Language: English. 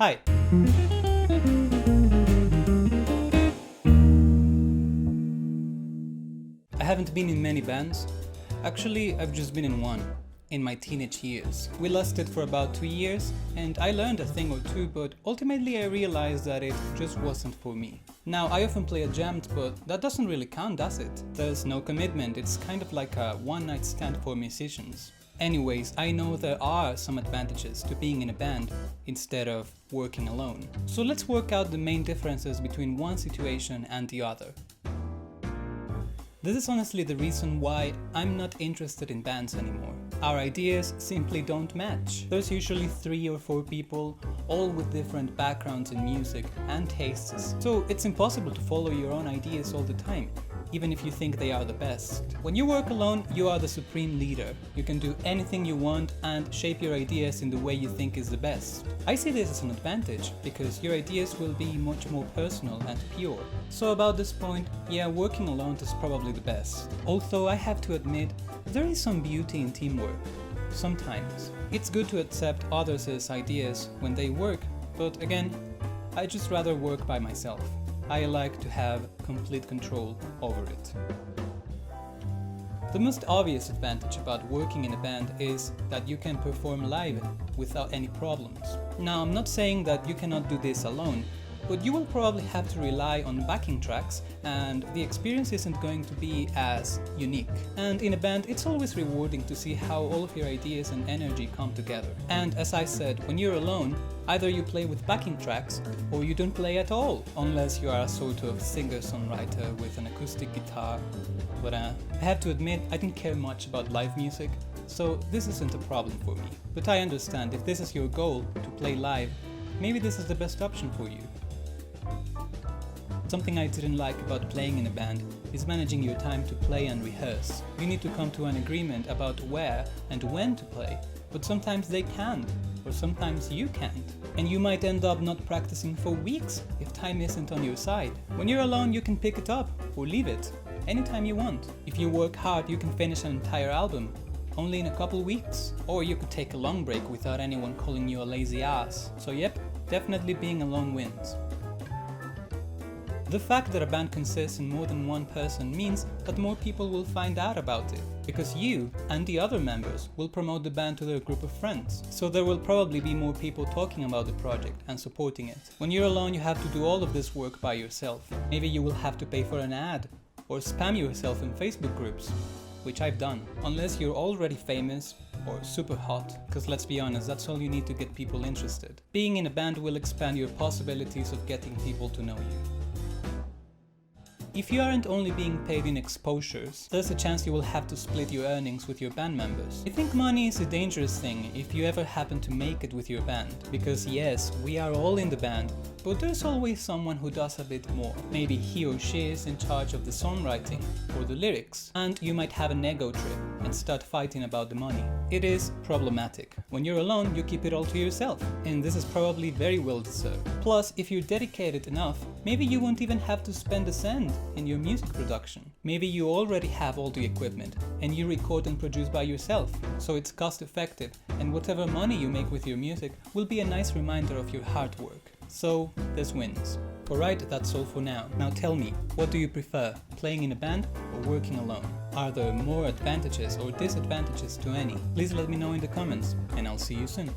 Hi! I haven't been in many bands. Actually, I've just been in one, in my teenage years. We lasted for about 2 years, and I learned a thing or two, but ultimately I realized that it just wasn't for me. Now, I often play a jam, but that doesn't really count, does it? There's no commitment, it's kind of like a one-night stand for musicians. Anyways, I know there are some advantages to being in a band instead of working alone. So let's work out the main differences between one situation and the other. This is honestly the reason why I'm not interested in bands anymore. Our ideas simply don't match. There's usually 3 or 4 people, all with different backgrounds in music and tastes. So it's impossible to follow your own ideas all the time, even if you think they are the best. When you work alone, you are the supreme leader. You can do anything you want and shape your ideas in the way you think is the best. I see this as an advantage, because your ideas will be much more personal and pure. So about this point, yeah, working alone is probably the best. Although I have to admit, there is some beauty in teamwork. Sometimes. It's good to accept others' ideas when they work, but again, I just rather work by myself. I like to have complete control over it. The most obvious advantage about working in a band is that you can perform live without any problems. Now, I'm not saying that you cannot do this alone, but you will probably have to rely on backing tracks, and the experience isn't going to be as unique. And in a band, it's always rewarding to see how all of your ideas and energy come together. And as I said, when you're alone, either you play with backing tracks or you don't play at all, unless you are a sort of singer-songwriter with an acoustic guitar. But I have to admit, I didn't care much about live music, so this isn't a problem for me. But I understand, if this is your goal, to play live, maybe this is the best option for you. Something I didn't like about playing in a band is managing your time to play and rehearse. You need to come to an agreement about where and when to play, but sometimes they can, or sometimes you can't. And you might end up not practicing for weeks if time isn't on your side. When you're alone, you can pick it up or leave it anytime you want. If you work hard, you can finish an entire album only in a couple weeks. Or you could take a long break without anyone calling you a lazy ass. So yep, definitely being alone wins. The fact that a band consists in more than one person means that more people will find out about it, because you and the other members will promote the band to their group of friends. So there will probably be more people talking about the project and supporting it. When you're alone, you have to do all of this work by yourself. Maybe you will have to pay for an ad, or spam yourself in Facebook groups, which I've done. Unless you're already famous or super hot, because let's be honest, that's all you need to get people interested. Being in a band will expand your possibilities of getting people to know you. If you aren't only being paid in exposures, there's a chance you will have to split your earnings with your band members. I think money is a dangerous thing if you ever happen to make it with your band. Because yes, we are all in the band, but there's always someone who does a bit more. Maybe he or she is in charge of the songwriting or the lyrics, and you might have an ego trip and start fighting about the money. It is problematic. When you're alone, you keep it all to yourself, and this is probably very well deserved. Plus, if you're dedicated enough, maybe you won't even have to spend a cent in your music production. Maybe you already have all the equipment and you record and produce by yourself, so it's cost effective, and whatever money you make with your music will be a nice reminder of your hard work. So this wins. Alright, that's all for now. Now tell me, what do you prefer, playing in a band or working alone? Are there more advantages or disadvantages to any? Please let me know in the comments, and I'll see you soon.